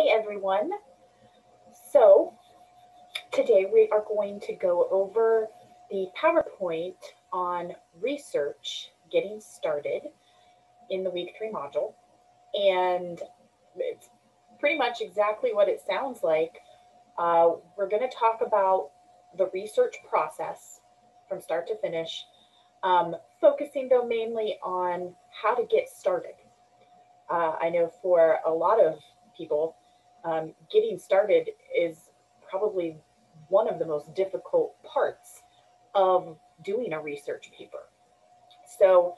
Hey everyone. So today we are going to go over the PowerPoint on research getting started in the week 3 module. And it's pretty much exactly what it sounds like. We're going to talk about the research process from start to finish, focusing though mainly on how to get started. I know for a lot of people, getting started is probably one of the most difficult parts of doing a research paper. So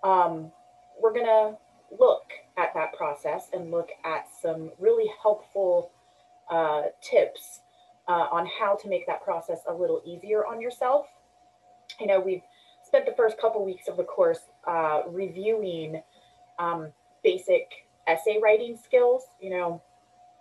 we're going to look at that process and look at some really helpful tips on how to make that process a little easier on yourself. I know we've spent the first couple weeks of the course reviewing basic essay writing skills,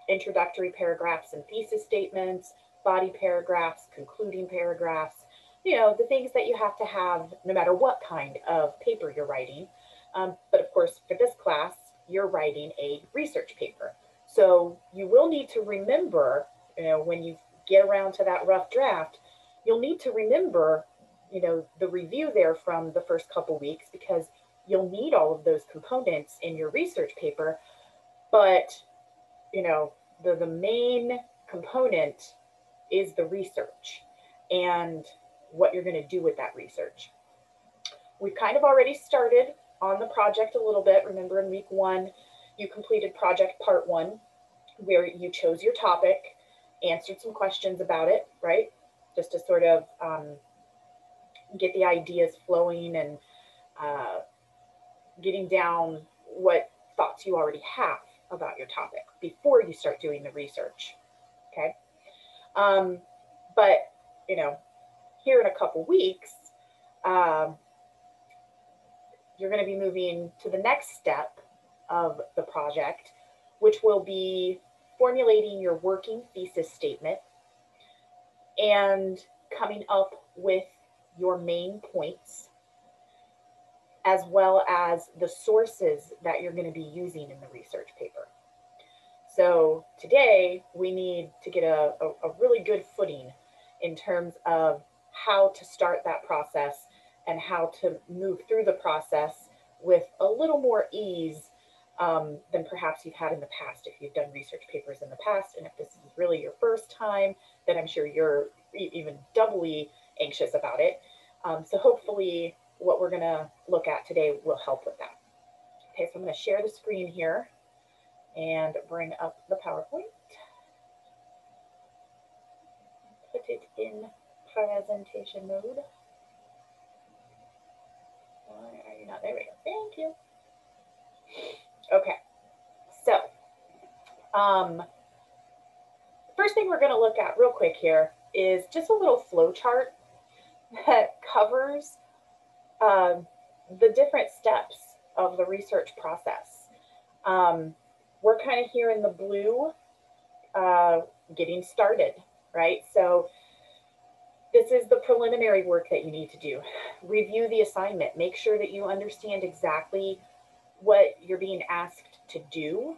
introductory paragraphs and thesis statements, body paragraphs, concluding paragraphs, the things that you have to have no matter what kind of paper you're writing. But of course, for this class, you're writing a research paper. So you will need to remember, when you get around to that rough draft, you'll need to remember, the review there from the first couple weeks, because you'll need all of those components in your research paper. But, the main component is the research and what you're going to do with that research. We've kind of already started on the project a little bit. Remember, in week 1, you completed project part 1, where you chose your topic, answered some questions about it, right? Just to sort of get the ideas flowing and getting down what thoughts you already have about your topic before you start doing the research. Okay. But, here in a couple weeks, you're going to be moving to the next step of the project, which will be formulating your working thesis statement and coming up with your main points, as well as the sources that you're going to be using in the research paper. So today we need to get a really good footing in terms of how to start that process and how to move through the process with a little more ease than perhaps you've had in the past if you've done research papers in the past. And if this is really your first time, then I'm sure you're even doubly anxious about it. So hopefully what we're going to look at today will help with that. Okay, so I'm going to share the screen here and bring up the PowerPoint. Put it in presentation mode. Why are you not? There we go. Thank you. Okay, so first thing we're going to look at real quick here is just a little flow chart that covers the different steps of the research process. We're kind of here in the blue, getting started, right? So this is the preliminary work that you need to do. Review the assignment. Make sure that you understand exactly what you're being asked to do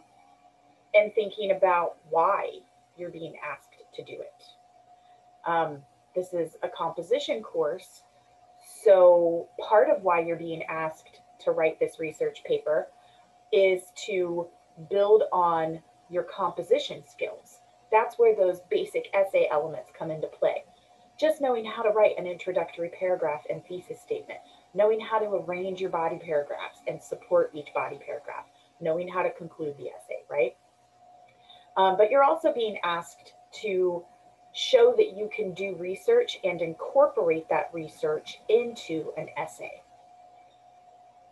and thinking about why you're being asked to do it. This is a composition course, so part of why you're being asked to write this research paper is to build on your composition skills. That's where those basic essay elements come into play. Just knowing how to write an introductory paragraph and thesis statement, knowing how to arrange your body paragraphs and support each body paragraph, knowing how to conclude the essay, right? But you're also being asked to show that you can do research and incorporate that research into an essay.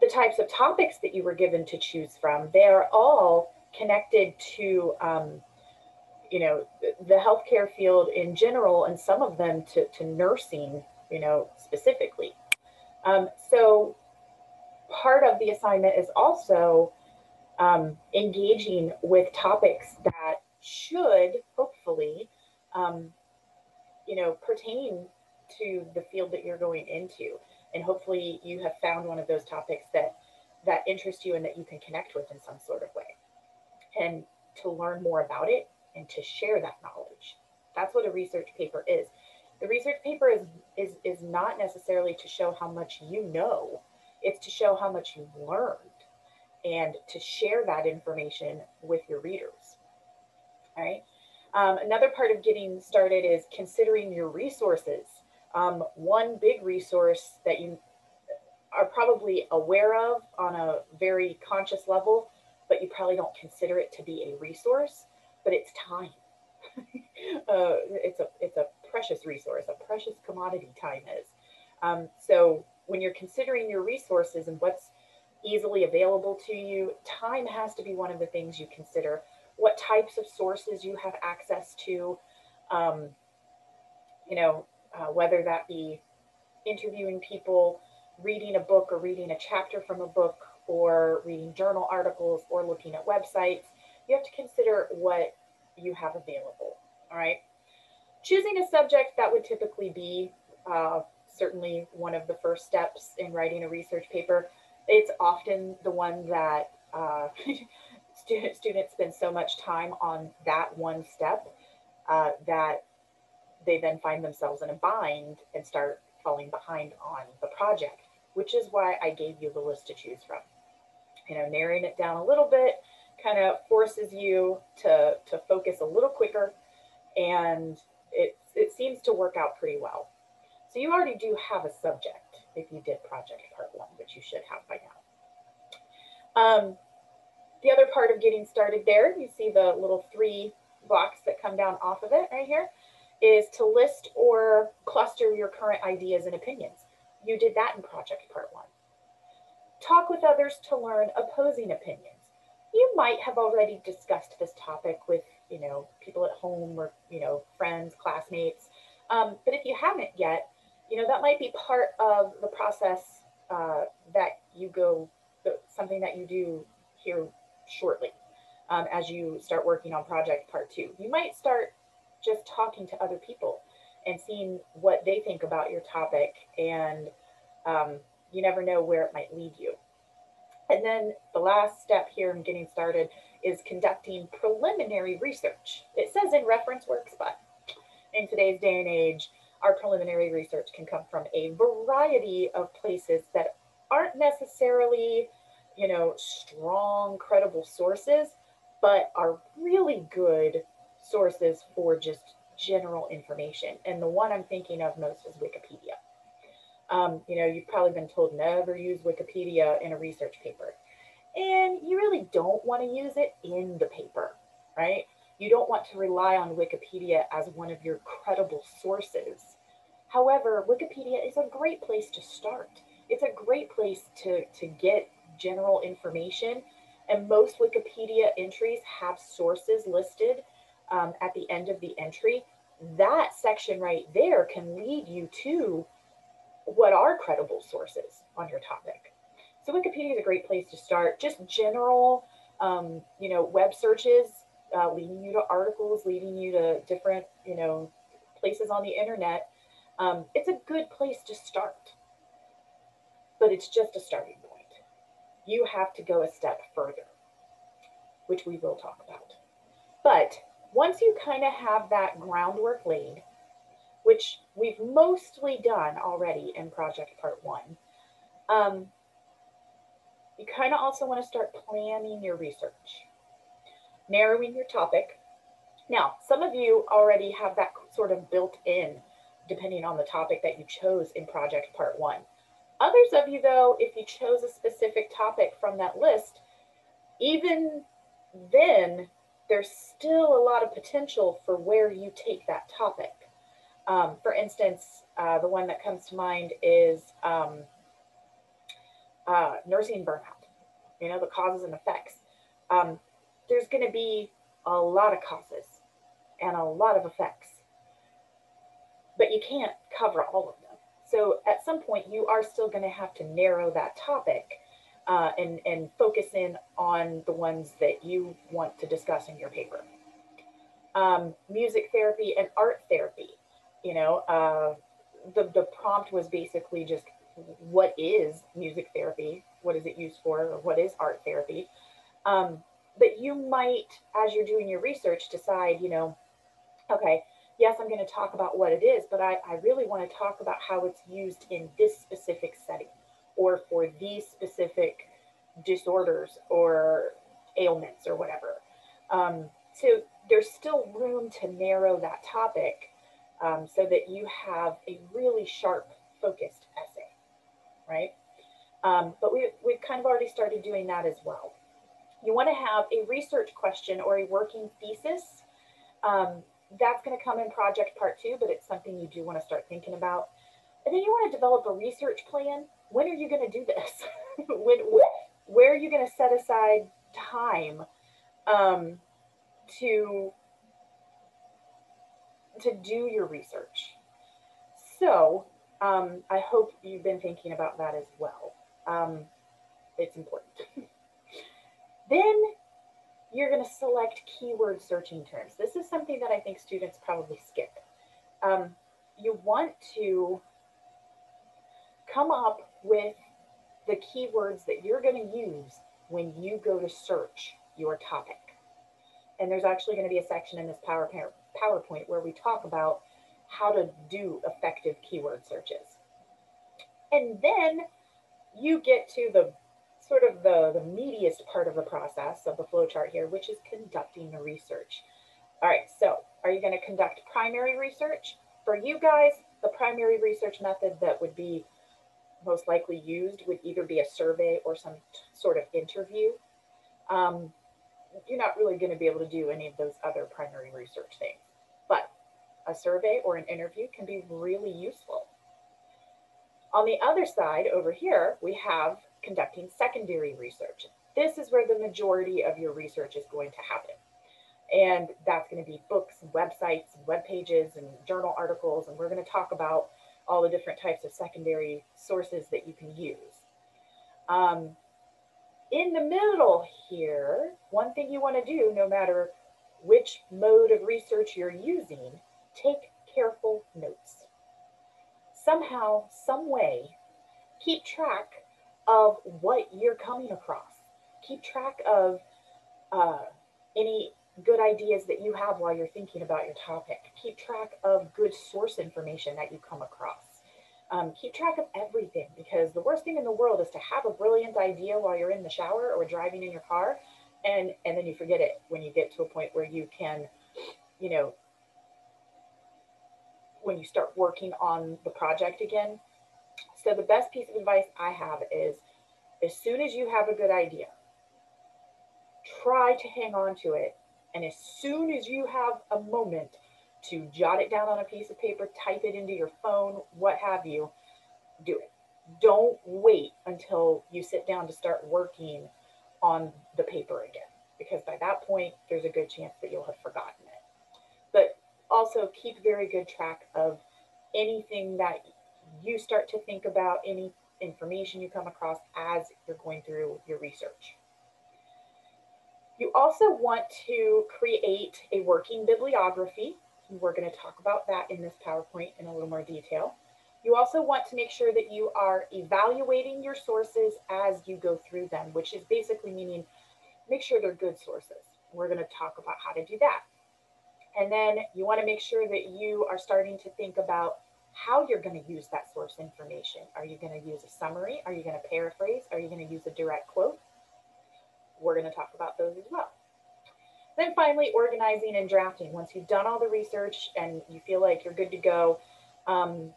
The types of topics that you were given to choose from, they are all connected to the healthcare field in general, and some of them to nursing, specifically. So part of the assignment is also engaging with topics that should hopefully, pertain to the field that you're going into. And hopefully you have found one of those topics that interest you and that you can connect with in some sort of way. And to learn more about it and to share that knowledge. That's what a research paper is. The research paper is not necessarily to show how much you know, it's to show how much you've learned and to share that information with your readers. All right. Another part of getting started is considering your resources. One big resource that you are probably aware of on a very conscious level, but you probably don't consider it to be a resource, but it's time. It's a precious resource, a precious commodity time is. So when you're considering your resources and what's easily available to you, time has to be one of the things you consider. What types of sources you have access to, um, whether that be interviewing people, reading a book or reading a chapter from a book, or reading journal articles or looking at websites. You have to consider what you have available. All right. Choosing a subject, that would typically be certainly one of the first steps in writing a research paper. It's often the one that students spend so much time on that one step that they then find themselves in a bind and start falling behind on the project, which is why I gave you the list to choose from. Narrowing it down a little bit kind of forces you to focus a little quicker, and it seems to work out pretty well. So you already do have a subject if you did project part 1, which you should have by now. The other part of getting started there, you see the little 3 blocks that come down off of it right here, is to list or cluster your current ideas and opinions. You did that in project part 1. Talk with others to learn opposing opinions. You might have already discussed this topic with, people at home or, friends, classmates. But if you haven't yet, that might be part of the process that you go, something that you do here shortly as you start working on project part 2. You might start just talking to other people and seeing what they think about your topic, and you never know where it might lead you. And then the last step here in getting started is conducting preliminary research. It says in reference works, but in today's day and age, our preliminary research can come from a variety of places that aren't necessarily, strong, credible sources, but are really good sources for just general information. And the one I'm thinking of most is Wikipedia. You've probably been told never use Wikipedia in a research paper. And you really don't want to use it in the paper, right? You don't want to rely on Wikipedia as one of your credible sources. However, Wikipedia is a great place to start. It's a great place to get general information. And most Wikipedia entries have sources listed at the end of the entry. That section right there can lead you to what are credible sources on your topic. So Wikipedia is a great place to start. Just general, web searches leading you to articles, leading you to different, places on the internet. It's a good place to start, but it's just a starting point. You have to go a step further, which we will talk about. But once you kind of have that groundwork laid, which we've mostly done already in project part 1, you kind of also want to start planning your research, narrowing your topic. Now, some of you already have that sort of built in, depending on the topic that you chose in project part 1. Others of you, though, if you chose a specific topic from that list, even then, there's still a lot of potential for where you take that topic. For instance, the one that comes to mind is nursing burnout, the causes and effects. There's going to be a lot of causes and a lot of effects, but you can't cover all of them. So at some point, you are still going to have to narrow that topic and focus in on the ones that you want to discuss in your paper. Music therapy and art therapy. The prompt was basically just, what is music therapy? What is it used for? Or what is art therapy? But you might, as you're doing your research, decide, okay, yes, I'm going to talk about what it is, but I really want to talk about how it's used in this specific setting or for these specific disorders or ailments or whatever. So there's still room to narrow that topic so that you have a really sharp, focused essay, right? But we've kind of already started doing that as well. You want to have a research question or a working thesis. Um, that's going to come in project part 2, but it's something you do want to start thinking about. And then you want to develop a research plan. When are you going to do this? Where are you going to set aside time um, to do your research? So I hope you've been thinking about that as well. It's important. Then you're going to select keyword searching terms. This is something that I think students probably skip. You want to come up with the keywords that you're going to use when you go to search your topic. And there's actually going to be a section in this PowerPoint where we talk about how to do effective keyword searches. And then you get to the sort of the meatiest part of the process of the flowchart here, which is conducting the research. All right, so are you going to conduct primary research? For you guys, the primary research method that would be most likely used would either be a survey or some sort of interview. You're not really going to be able to do any of those other primary research things, but a survey or an interview can be really useful. On the other side over here, we have conducting secondary research. This is where the majority of your research is going to happen. And that's going to be books and websites and web pages and journal articles. And we're going to talk about all the different types of secondary sources that you can use. In the middle here, one thing you want to do, no matter which mode of research you're using, take careful notes. Somehow, some way, keep track of what you're coming across. Keep track of any good ideas that you have while you're thinking about your topic. Keep track of good source information that you come across. Keep track of everything, because the worst thing in the world is to have a brilliant idea while you're in the shower or driving in your car, and then you forget it when you get to a point where you can, when you start working on the project again. So the best piece of advice I have is, as soon as you have a good idea, try to hang on to it. And as soon as you have a moment to jot it down on a piece of paper, type it into your phone, what have you, do it. Don't wait until you sit down to start working on the paper again, because by that point, there's a good chance that you'll have forgotten it. But also keep very good track of anything that you start to think about, any information you come across as you're going through your research. You also want to create a working bibliography. We're going to talk about that in this PowerPoint in a little more detail. You also want to make sure that you are evaluating your sources as you go through them, which is basically meaning make sure they're good sources. We're going to talk about how to do that. And then you want to make sure that you are starting to think about how you're going to use that source information. Are you going to use a summary? Are you going to paraphrase? Are you going to use a direct quote? We're going to talk about those as well. Then finally, organizing and drafting. Once you've done all the research and you feel like you're good to go,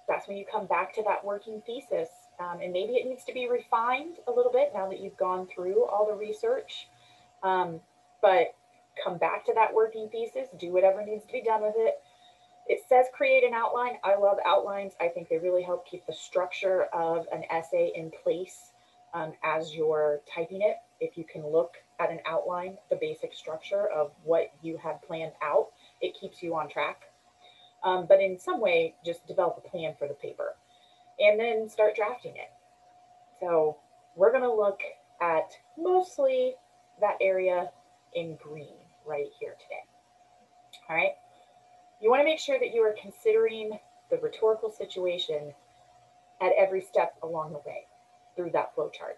that's when you come back to that working thesis. And maybe it needs to be refined a little bit now that you've gone through all the research. But come back to that working thesis, do whatever needs to be done with it. It says create an outline. I love outlines. I think they really help keep the structure of an essay in place as you're typing it. If you can look at an outline, the basic structure of what you had planned out, it keeps you on track. But in some way, just develop a plan for the paper and then start drafting it. So we're going to look at mostly that area in green right here today. All right. You want to make sure that you are considering the rhetorical situation at every step along the way through that flow chart.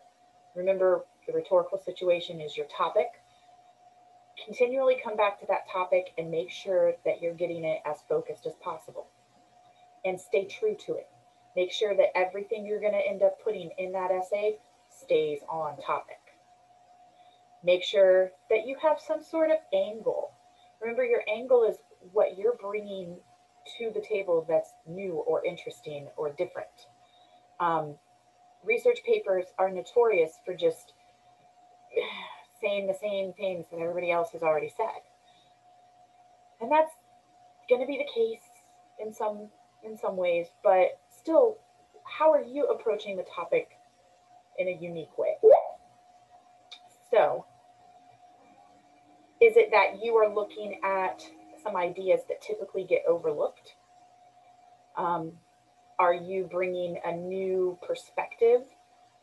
Remember, the rhetorical situation is your topic. Continually come back to that topic and make sure that you're getting it as focused as possible and stay true to it. Make sure that everything you're going to end up putting in that essay stays on topic. Make sure that you have some sort of angle. Remember, your angle is what you're bringing to the table that's new or interesting or different. Um, Research papers are notorious for just saying the same things that everybody else has already said. And that's going to be the case in some ways, but still, how are you approaching the topic in a unique way? So, is it that you are looking at some ideas that typically get overlooked? Um, are you bringing a new perspective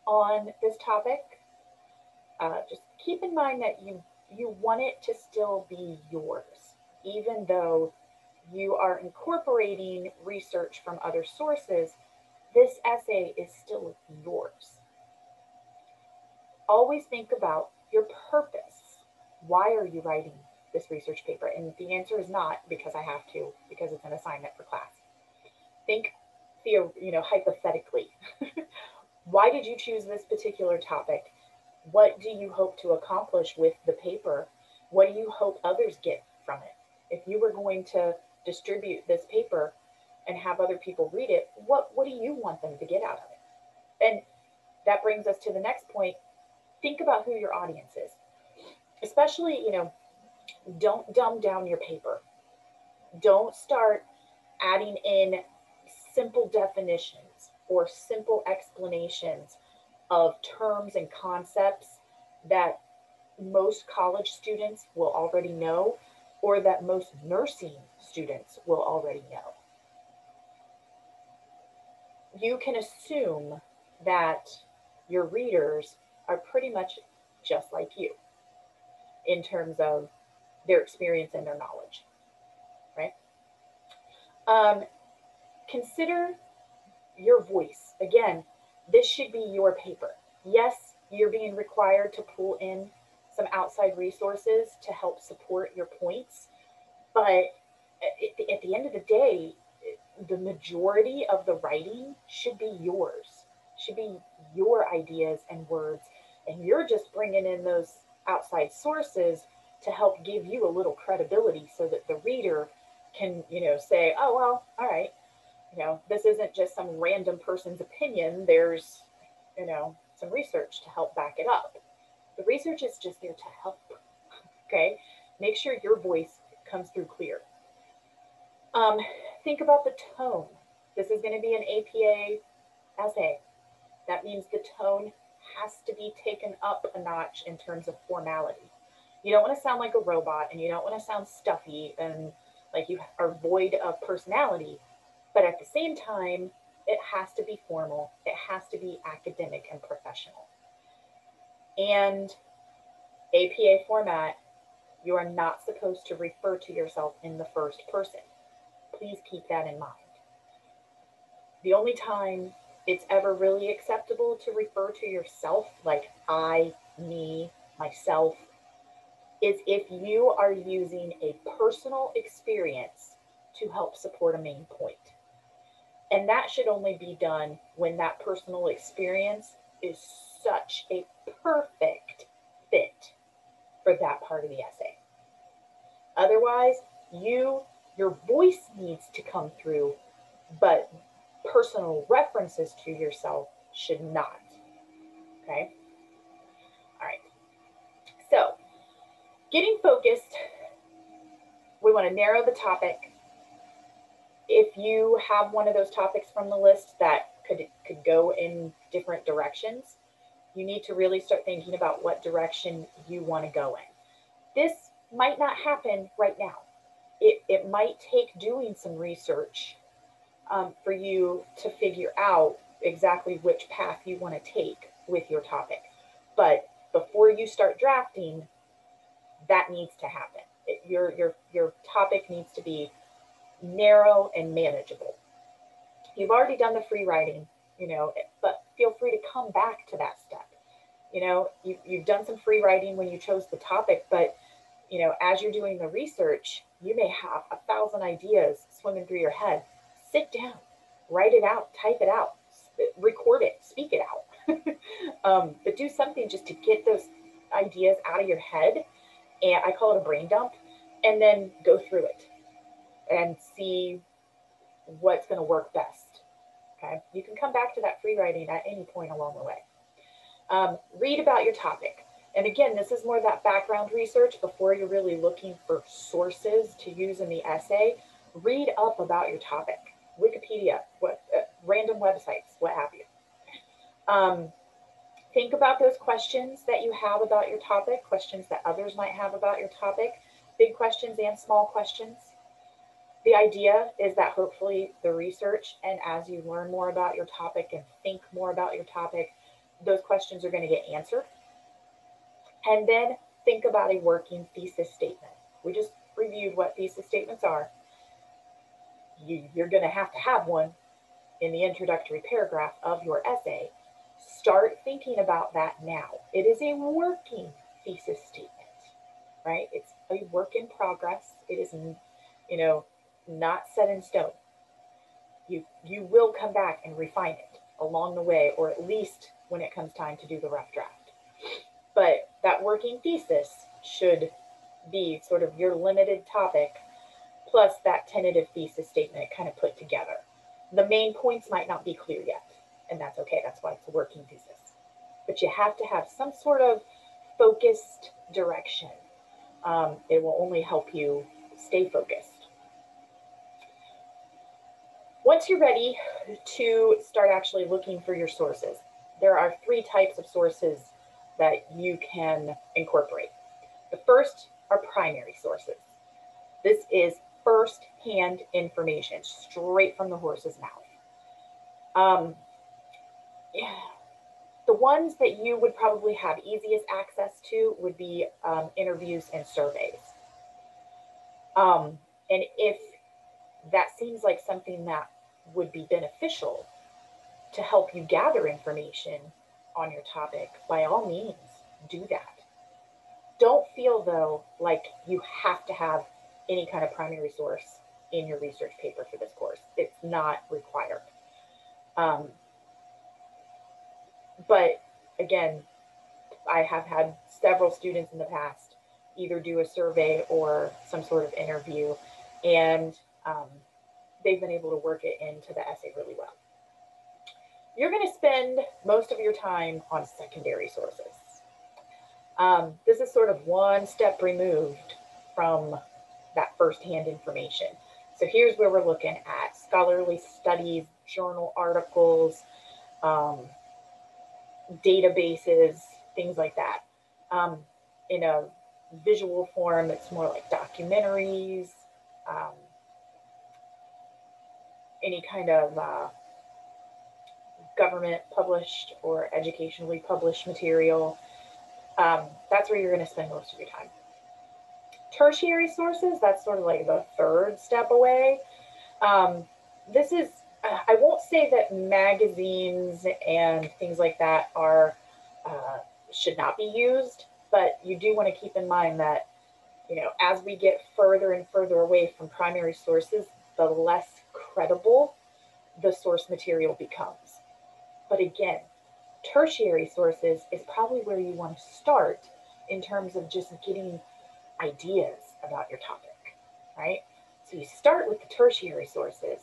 on this topic? Just keep in mind that you want it to still be yours, even though you are incorporating research from other sources. This essay is still yours. Always think about your purpose. Why are you writing this research paper? And the answer is not because I have to, because it's an assignment for class. Think, hypothetically. Why did you choose this particular topic? What do you hope to accomplish with the paper? What do you hope others get from it? If you were going to distribute this paper and have other people read it, what do you want them to get out of it? And that brings us to the next point. Think about who your audience is. Especially, don't dumb down your paper. Don't start adding in simple definitions or simple explanations of terms and concepts that most college students will already know or that most nursing students will already know. You can assume that your readers are pretty much just like you in terms of their experience and their knowledge, right? Um, Consider your voice. Again, this should be your paper. Yes, you're being required to pull in some outside resources to help support your points, but at the end of the day, the majority of the writing should be yours, should be your ideas and words, and you're just bringing in those outside sources to help give you a little credibility so that the reader can, say, oh, well, all right, this isn't just some random person's opinion. There's, some research to help back it up. The research is just there to help. Okay? Make sure your voice comes through clear. Um, think about the tone. This is going to be an APA essay. That means the tone has to be taken up a notch in terms of formality. You don't want to sound like a robot and you don't want to sound stuffy and like you are void of personality. But at the same time, it has to be formal. It has to be academic and professional. And APA format, you are not supposed to refer to yourself in the first person. Please keep that in mind. The only time it's ever really acceptable to refer to yourself like I, me, myself, is if you are using a personal experience to help support a main point. And that should only be done when that personal experience is such a perfect fit for that part of the essay. Otherwise, your voice needs to come through, but personal references to yourself should not. Okay? All right. So, getting focused, we want to narrow the topic. If you have one of those topics from the list that could go in different directions, you need to really start thinking about what direction you want to go in. This might not happen right now. It might take doing some research for you to figure out exactly which path you want to take with your topic. But before you start drafting, that needs to happen. Your topic needs to be narrow and manageable. You've already done the free writing, but feel free to come back to that step. You've done some free writing when you chose the topic, but as you're doing the research, you may have 1,000 ideas swimming through your head. Sit down, write it out, type it out, record it, speak it out. But do something just to get those ideas out of your head. And I call it a brain dump. And then go through it and see what's going to work best. Okay. You can come back to that free writing at any point along the way. Read about your topic. And again, this is more that background research before you're really looking for sources to use in the essay. Read up about your topic, Wikipedia, random websites, what have you. Think about those questions that you have about your topic, questions that others might have about your topic, big questions and small questions. The idea is that hopefully the research, and as you learn more about your topic and think more about your topic, those questions are going to get answered. And then think about a working thesis statement. We just reviewed what thesis statements are. You're going to have one in the introductory paragraph of your essay. Start thinking about that now. It is a working thesis statement, right? It's a work in progress. It is, not set in stone. You will come back and refine it along the way, or at least when it comes time to do the rough draft. But that working thesis should be sort of your limited topic plus that tentative thesis statement kind of put together. The main points might not be clear yet, and that's okay. That's why it's a working thesis. But you have to have some sort of focused direction. It will only help you stay focused. Once you're ready to start actually looking for your sources, there are 3 types of sources that you can incorporate. The first are primary sources. This is first-hand information, straight from the horse's mouth. The ones that you would probably have easiest access to would be interviews and surveys. And if that seems like something that would be beneficial to help you gather information on your topic, by all means, do that. Don't feel, though, like you have to have any kind of primary source in your research paper for this course. It's not required. But again, I have had several students in the past either do a survey or some sort of interview, and they've been able to work it into the essay really well. You're going to spend most of your time on secondary sources. This is sort of one step removed from that firsthand information. So here's where we're looking at scholarly studies, journal articles, databases, things like that. In a visual form, it's more like documentaries, any kind of government published or educationally published material. That's where you're going to spend most of your time. Tertiary sources, that's sort of like the third step away. This is, I won't say that magazines and things like that are should not be used, but you do want to keep in mind that, as we get further and further away from primary sources, the less credible the source material becomes. But again, tertiary sources is probably where you want to start in terms of just getting ideas about your topic, right? So you start with the tertiary sources,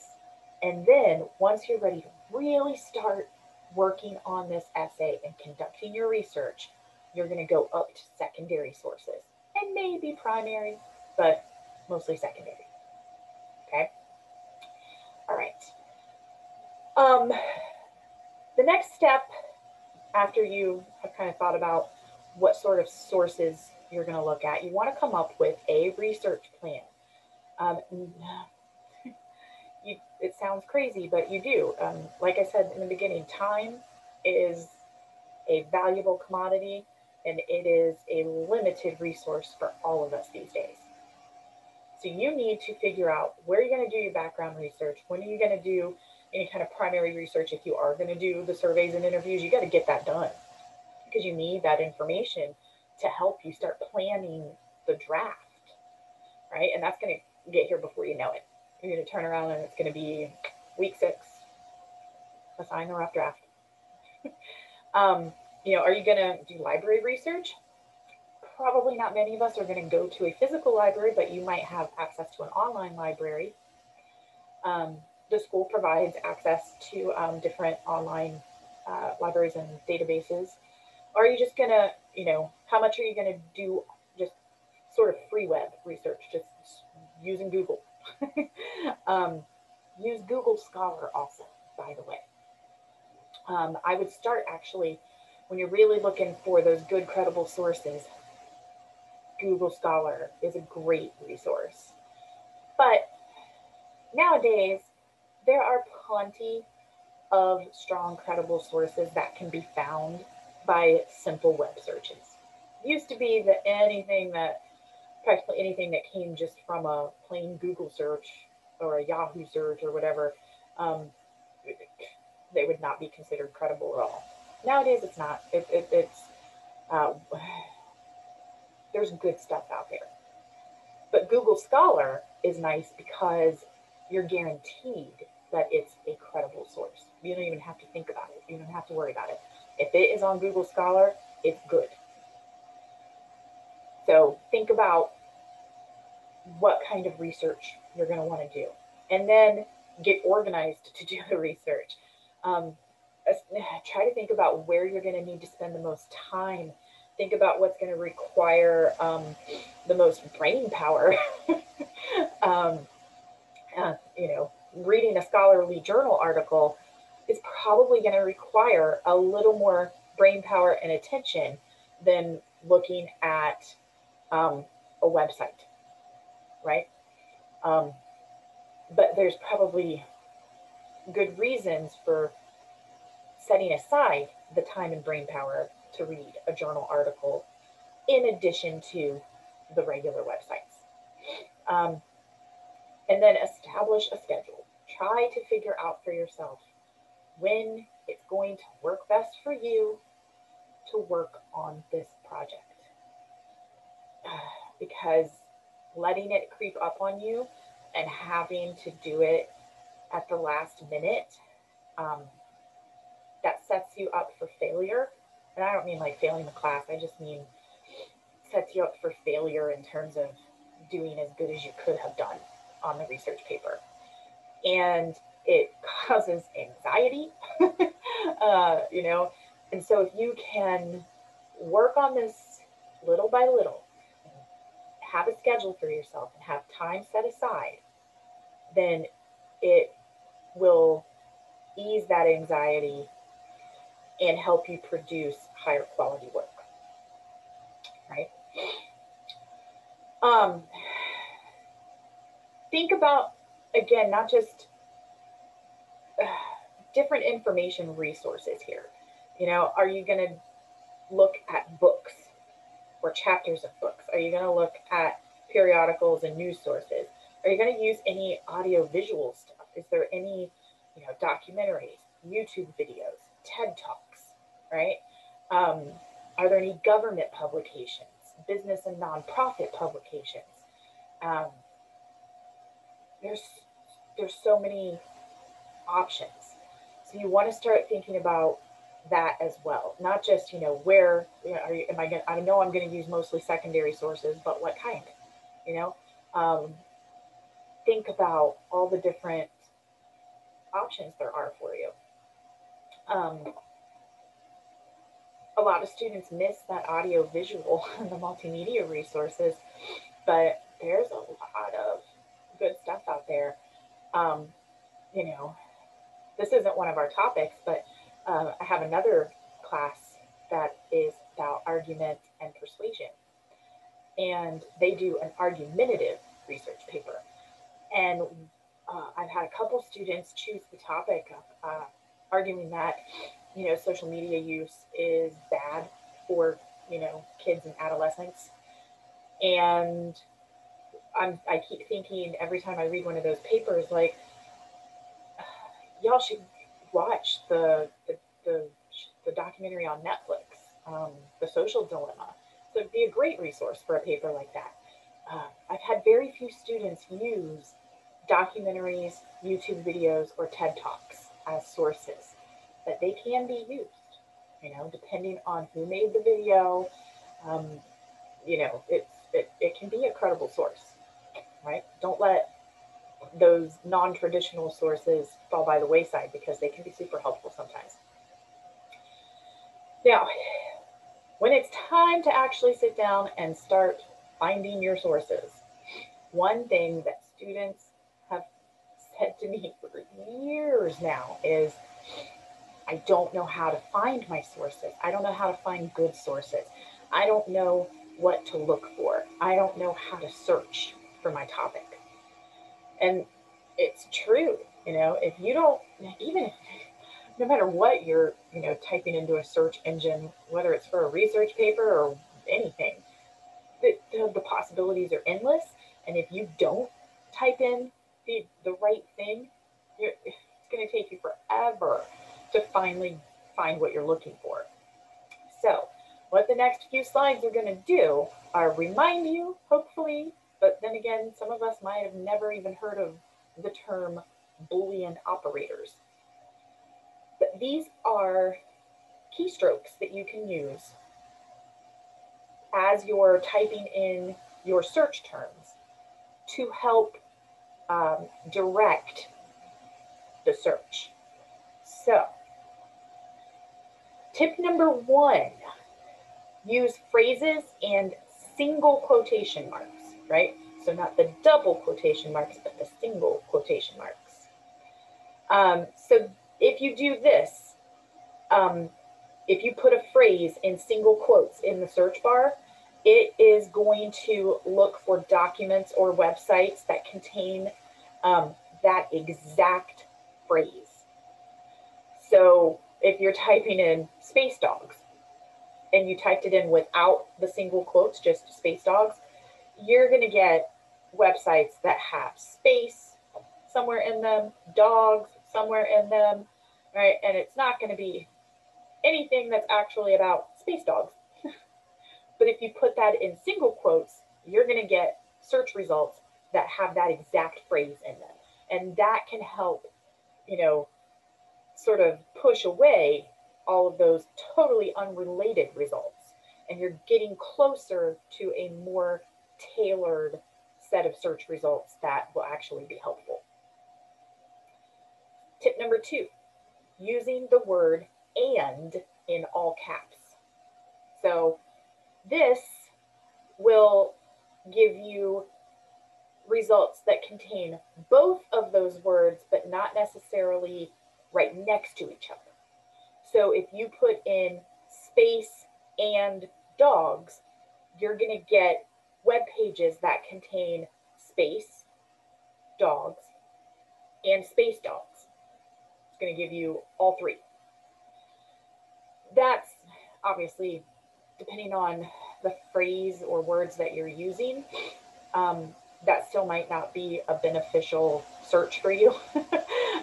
and then once you're ready to really start working on this essay and conducting your research, you're going to go up to secondary sources and maybe primary, but mostly secondary. Okay. All right. The next step, after you have kind of thought about what sort of sources you're going to look at, you want to come up with a research plan. It sounds crazy, but you do. Like I said in the beginning, time is a valuable commodity, and it is a limited resource for all of us these days. So you need to figure out where you're going to do your background research. When are you going to do any kind of primary research? If you are going to do the surveys and interviews, you got to get that done, because you need that information to help you start planning the draft, right? And that's going to get here before you know it. You're going to turn around and it's going to be week 6, assign the rough draft. Are you going to do library research? Probably not many of us are going to go to a physical library, but you might have access to an online library. The school provides access to different online libraries and databases. Are you just going to, how much are you going to do just sort of free web research, just using Google? Use Google Scholar also, by the way. I would start actually, when you're really looking for those good, credible sources, Google Scholar is a great resource. But nowadays, there are plenty of strong, credible sources that can be found by simple web searches. It used to be that practically anything that came just from a plain Google search or a Yahoo search or whatever, they would not be considered credible at all. Nowadays, it's not. There's good stuff out there. But Google Scholar is nice because you're guaranteed that it's a credible source. You don't even have to think about it. You don't have to worry about it. If it is on Google Scholar, it's good. So think about what kind of research you're going to want to do. And then get organized to do the research. Try to think about where you're going to need to spend the most time. Think about what's going to require the most brain power. Reading a scholarly journal article is probably going to require a little more brain power and attention than looking at a website, right? But there's probably good reasons for setting aside the time and brain power to read a journal article in addition to the regular websites. And then establish a schedule. Try to figure out for yourself when it's going to work best for you to work on this project. Because letting it creep up on you and having to do it at the last minute, that sets you up for failure. And I don't mean like failing the class. I just mean sets you up for failure in terms of doing as good as you could have done on the research paper. And it causes anxiety, And so if you can work on this little by little, have a schedule for yourself and have time set aside, then it will ease that anxiety and help you produce higher quality work, right? Think about, again, not just different information resources here. Are you going to look at books or chapters of books? Are you going to look at periodicals and news sources? Are you going to use any audio-visual stuff? Is there any, documentaries, YouTube videos, TED Talks, right? Are there any government publications, business and nonprofit publications? There's so many options. So you want to start thinking about that as well. Not just, where I know I'm going to use mostly secondary sources, but what kind? Think about all the different options there are for you. A lot of students miss that audio visual and the multimedia resources, but there's a lot of good stuff out there. This isn't one of our topics, but I have another class that is about argument and persuasion. And they do an argumentative research paper. And I've had a couple students choose the topic of arguing that, social media use is bad for, kids and adolescents. And I keep thinking every time I read one of those papers, like, y'all should watch the documentary on Netflix, The Social Dilemma. So it'd be a great resource for a paper like that. I've had very few students use documentaries, YouTube videos, or TED Talks as sources, but they can be used, depending on who made the video. Um, it can be a credible source, right? Don't let those non-traditional sources fall by the wayside because they can be super helpful sometimes. Now, when it's time to actually sit down and start finding your sources, one thing that students have said to me for years now is, I don't know how to find my sources. I don't know how to find good sources. I don't know what to look for. I don't know how to search for my topic. And it's true, if you don't, even no matter what you're, typing into a search engine, whether it's for a research paper or anything, the possibilities are endless. And if you don't type in the right thing, it's going to take you forever to finally find what you're looking for. So what the next few slides are going to do are remind you, hopefully, but then again, some of us might have never even heard of the term Boolean operators. But these are keystrokes that you can use as you're typing in your search terms to help direct the search. So, tip number 1, use phrases and single quotation marks, right? So not the double quotation marks, but the single quotation marks. So if you do this, if you put a phrase in single quotes in the search bar, it is going to look for documents or websites that contain that exact phrase. So if you're typing in space dogs and you typed it in without the single quotes, just space dogs, you're going to get websites that have space somewhere in them, dogs somewhere in them, right? And it's not going to be anything that's actually about space dogs. But if you put that in single quotes, you're going to get search results that have that exact phrase in them. And that can help, sort of push away all of those totally unrelated results. And you're getting closer to a more tailored set of search results that will actually be helpful. Tip number 2, using the word "and" in all caps. So this will give you results that contain both of those words, but not necessarily right next to each other. So if you put in space and dogs, you're going to get web pages that contain space, dogs, and space dogs. It's going to give you all 3. That's obviously depending on the phrase or words that you're using. That still might not be a beneficial search for you.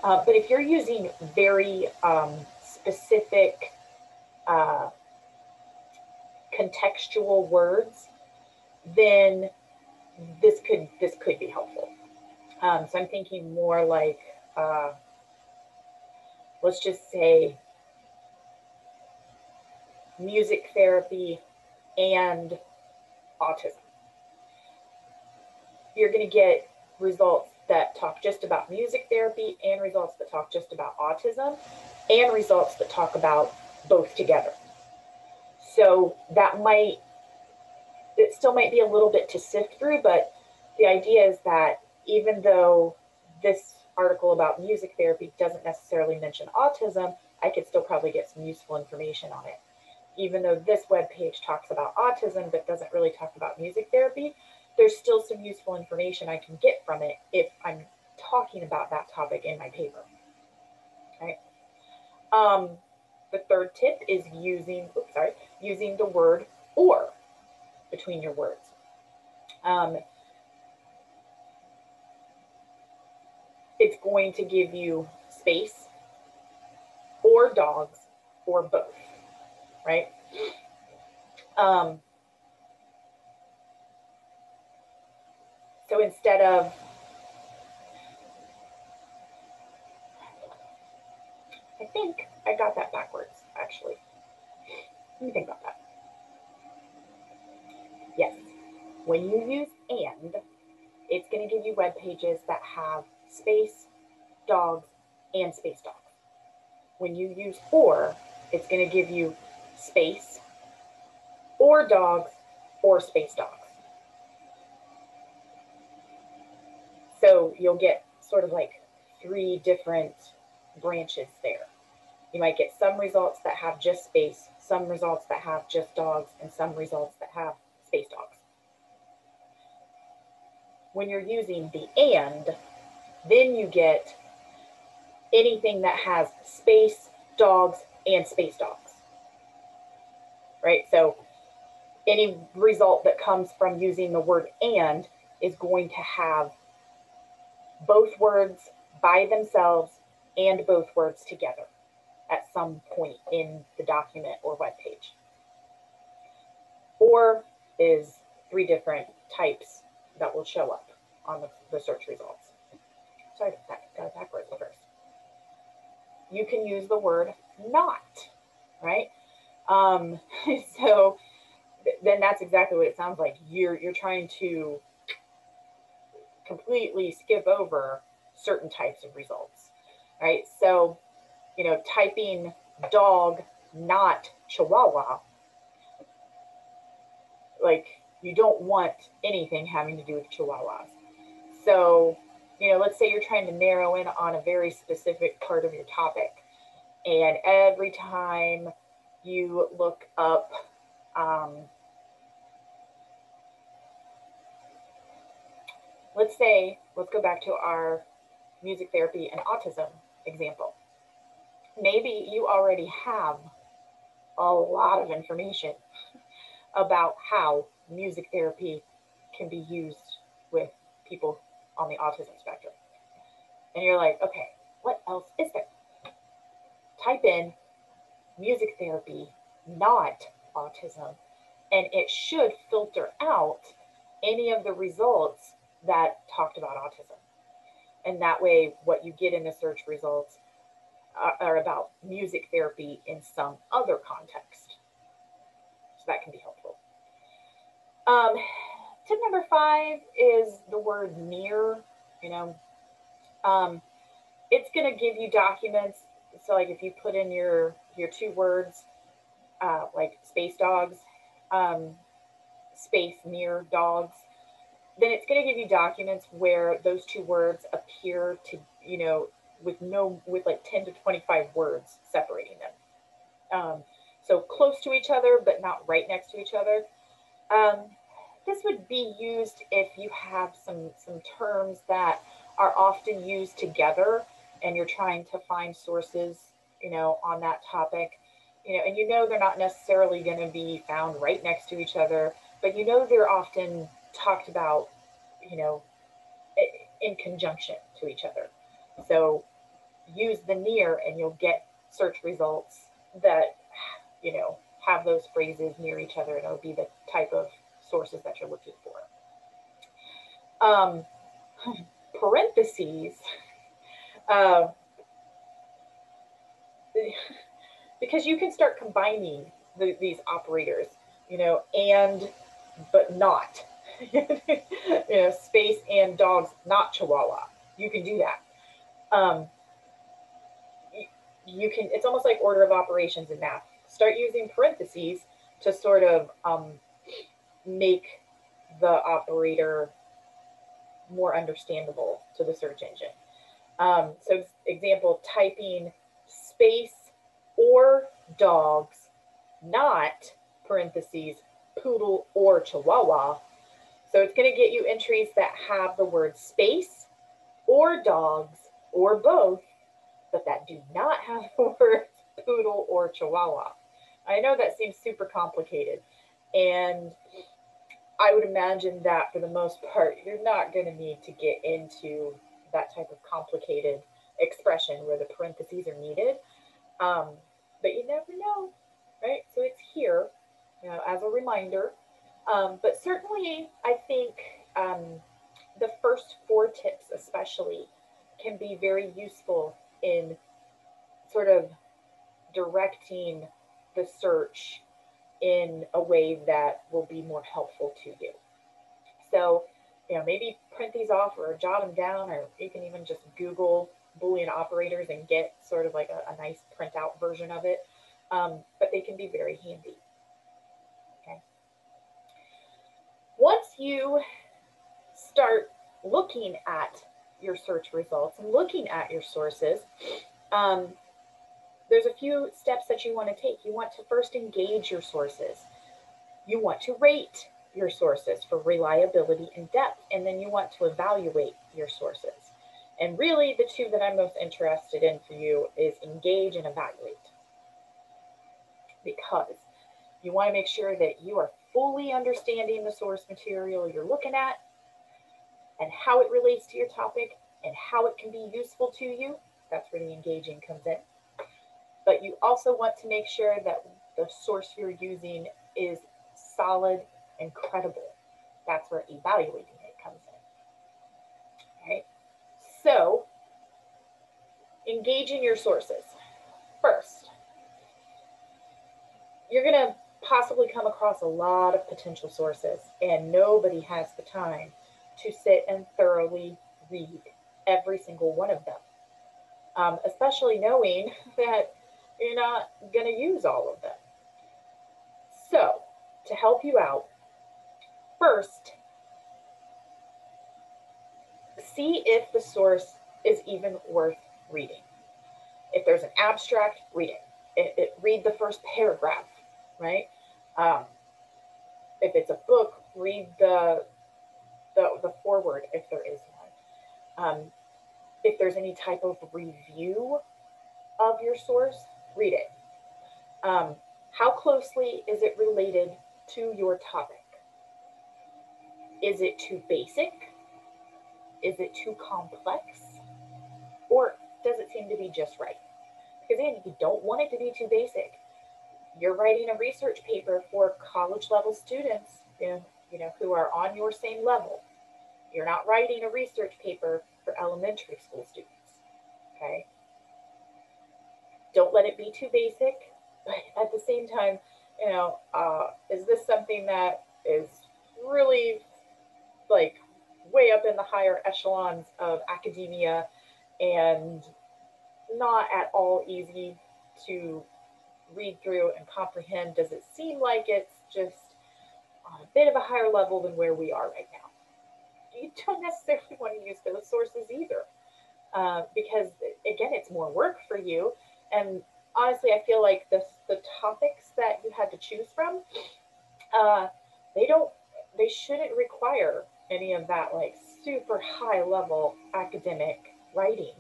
But if you're using very specific contextual words, then this could be helpful. So I'm thinking more like, let's just say music therapy and autism. You're going to get results that talk just about music therapy and results that talk just about autism and results that talk about both together. So it still might be a little bit to sift through, but the idea is that even though this article about music therapy doesn't necessarily mention autism, I could still probably get some useful information on it. Even though this web page talks about autism but doesn't really talk about music therapy, there's still some useful information I can get from it if I'm talking about that topic in my paper. Right? The third tip is using the word "or" between your words. It's going to give you space, or dogs, or both, right? So instead of, I think I got that backwards, actually. Let me think about that. Yes, when you use and, it's going to give you web pages that have space, dogs, and space dogs. When you use or, it's going to give you space, or dogs, or space dogs. So you'll get sort of like 3 different branches there. You might get some results that have just space, some results that have just dogs, and some results that have space dogs. When you're using the and, then you get anything that has space, dogs, and space dogs. Right? So any result that comes from using the word and is going to have both words by themselves and both words together at some point in the document or web page. Or is 3 different types that will show up on the search results. Sorry, got it backwards first. You can use the word not, right? So then that's exactly what it sounds like. You're trying to completely skip over certain types of results, right? So, typing dog, not Chihuahua, like you don't want anything having to do with Chihuahuas. So, let's say you're trying to narrow in on a very specific part of your topic, and every time you look up, let's go back to our music therapy and autism example. Maybe you already have a lot of information about how music therapy can be used with people on the autism spectrum. And you're like, okay, what else is there? Type in music therapy, not autism, and it should filter out any of the results that talked about autism. And that way, what you get in the search results are about music therapy in some other context. So that can be helpful. Tip number 5 is the word near. It's going to give you documents. So like if you put in your 2 words, like space dogs, space near dogs, then it's going to give you documents where those 2 words appear to, with like 10 to 25 words separating them. So close to each other, but not right next to each other. This would be used if you have some terms that are often used together and you're trying to find sources, on that topic, and they're not necessarily going to be found right next to each other, but they're often talked about, in conjunction to each other. So use the near and you'll get search results that, have those phrases near each other, and it'll be the type of sources that you're looking for. Parentheses, because you can start combining these operators, and, but not, space and dogs, not Chihuahua. You can do that. You can, it's almost like order of operations in math. Start using parentheses to sort of make the operator more understandable to the search engine. So example, typing space or dogs, not parentheses, poodle or Chihuahua. So it's going to get you entries that have the word space or dogs or both, but that do not have the words poodle or Chihuahua. I know that seems super complicated, and I would imagine that for the most part, you're not going to need to get into that type of complicated expression where the parentheses are needed. But you never know, right? So it's here, as a reminder. But certainly, I think the first 4 tips especially can be very useful in sort of directing the search in a way that will be more helpful to you. So, maybe print these off or jot them down, or you can even just Google Boolean operators and get sort of like a nice printout version of it. But they can be very handy. Okay. Once you start looking at your search results and looking at your sources, there's a few steps that you want to take. You want to first engage your sources. You want to rate your sources for reliability and depth, and then you want to evaluate your sources. And really, the two that I'm most interested in for you is engage and evaluate. Because you want to make sure that you are fully understanding the source material you're looking at and how it relates to your topic and how it can be useful to you. That's where the engaging comes in. But you also want to make sure that the source you're using is solid and credible. That's where evaluating it comes in. Okay? So, engaging your sources. First, you're going to possibly come across a lot of potential sources, and nobody has the time to sit and thoroughly read every single one of them, especially knowing that you're not going to use all of them. So, to help you out, first, see if the source is even worth reading. If there's an abstract, read it. Read the first paragraph, right? If it's a book, read the foreword if there is one. If there's any type of review of your source, read it. How closely is it related to your topic? Is it too basic? Is it too complex? Or does it seem to be just right? Because again, you don't want it to be too basic. You're writing a research paper for college level students, who are on your same level. You're not writing a research paper for elementary school students. Okay? Don't let it be too basic, but at the same time, is this something that is really like way up in the higher echelons of academia and not at all easy to read through and comprehend? Does it seem like it's just on a bit of a higher level than where we are right now? You don't necessarily want to use those sources either, because again, it's more work for you. And honestly, I feel like the topics that you had to choose from, they shouldn't require any of that like super high level academic writing.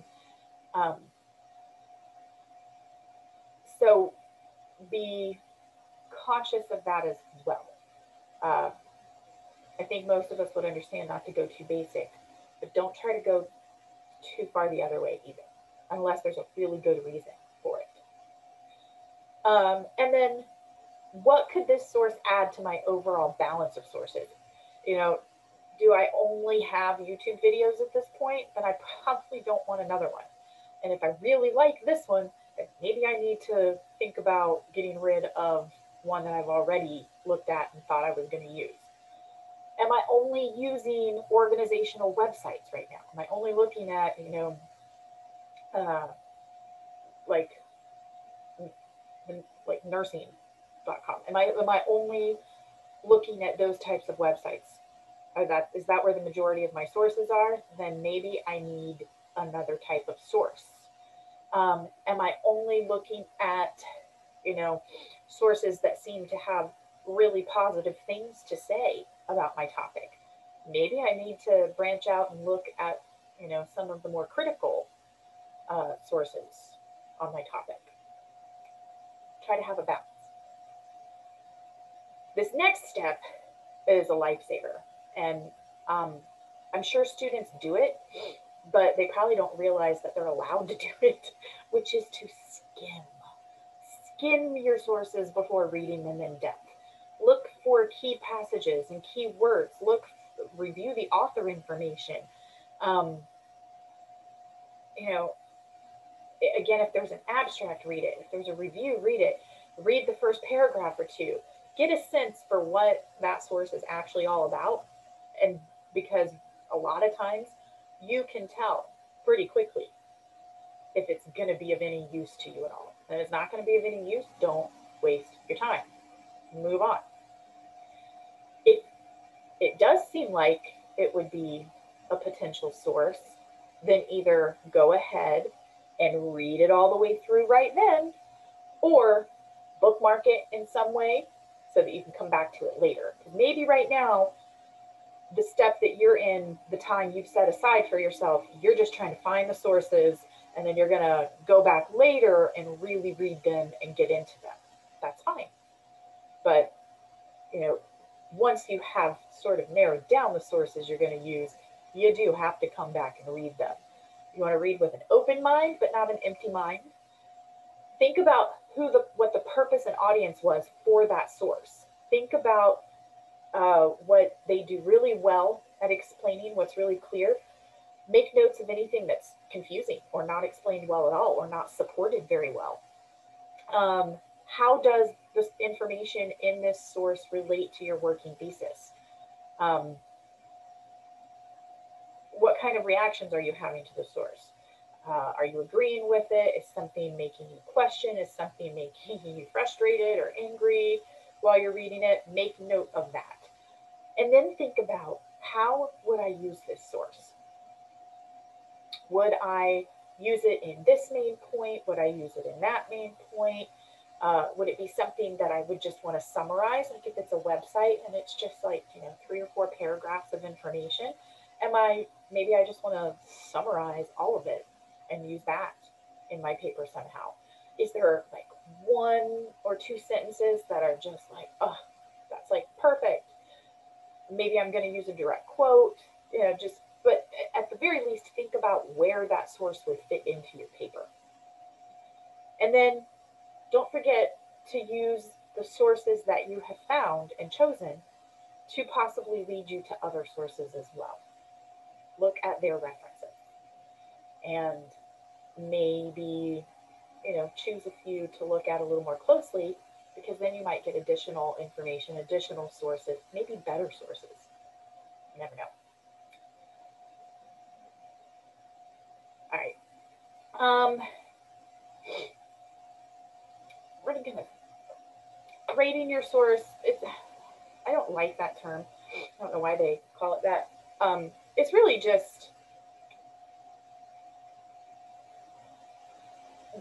So be conscious of that as well. I think most of us would understand not to go too basic, but don't try to go too far the other way either, unless there's a really good reason for it. And then, what could this source add to my overall balance of sources? Do I only have YouTube videos at this point? Then I probably don't want another one. And if I really like this one, then maybe I need to think about getting rid of one that I've already looked at and thought I was going to use. Am I only using organizational websites right now? Am I only looking at, like nursing.com? Am I only looking at those types of websites? Is that where the majority of my sources are? Then maybe I need another type of source. Am I only looking at, sources that seem to have really positive things to say about my topic? Maybe I need to branch out and look at, some of the more critical sources on my topic. Try to have a balance. This next step is a lifesaver. And I'm sure students do it, but they probably don't realize that they're allowed to do it, which is to skim. Skim your sources before reading them in depth. Look for key passages and key words. Look review the author information. You know, again, if there's an abstract, read it. If there's a review, read it. Read the first paragraph or two. Get a sense for what that source is actually all about. And because a lot of times you can tell pretty quickly if it's going to be of any use to you at all. And if it's not going to be of any use, don't waste your time. Move on. If it does seem like it would be a potential source, then either go ahead and read it all the way through right then, or bookmark it in some way so that you can come back to it later. Maybe right now, the step that you're in, the time you've set aside for yourself, you're just trying to find the sources, and then you're going to go back later and really read them and get into them. That's fine. But, you know, once you have sort of narrowed down the sources you're going to use, you do have to come back and read them. You want to read with an open mind, but not an empty mind. Think about what the purpose and audience was for that source. Think about what they do really well at explaining what's really clear. Make notes of anything that's confusing or not explained well at all or not supported very well. How does this information in this source relate to your working thesis? What kind of reactions are you having to the source? Are you agreeing with it? Is something making you question? Is something making you frustrated or angry while you're reading it? Make note of that. And then think about, how would I use this source? Would I use it in this main point? Would I use it in that main point? Would it be something that I would just want to summarize? Like if it's a website and it's just like, 3 or 4 paragraphs of information, maybe I just want to summarize all of it and use that in my paper somehow. Is there like 1 or 2 sentences that are just like, oh, that's like perfect? Maybe I'm going to use a direct quote, but at the very least, think about where that source would fit into your paper. And then don't forget to use the sources that you have found and chosen to possibly lead you to other sources as well. Look at their references and maybe, choose a few to look at a little more closely, because then you might get additional information, additional sources, maybe better sources. You never know. All right. Rating your source. I don't like that term. I don't know why they call it that. It's really just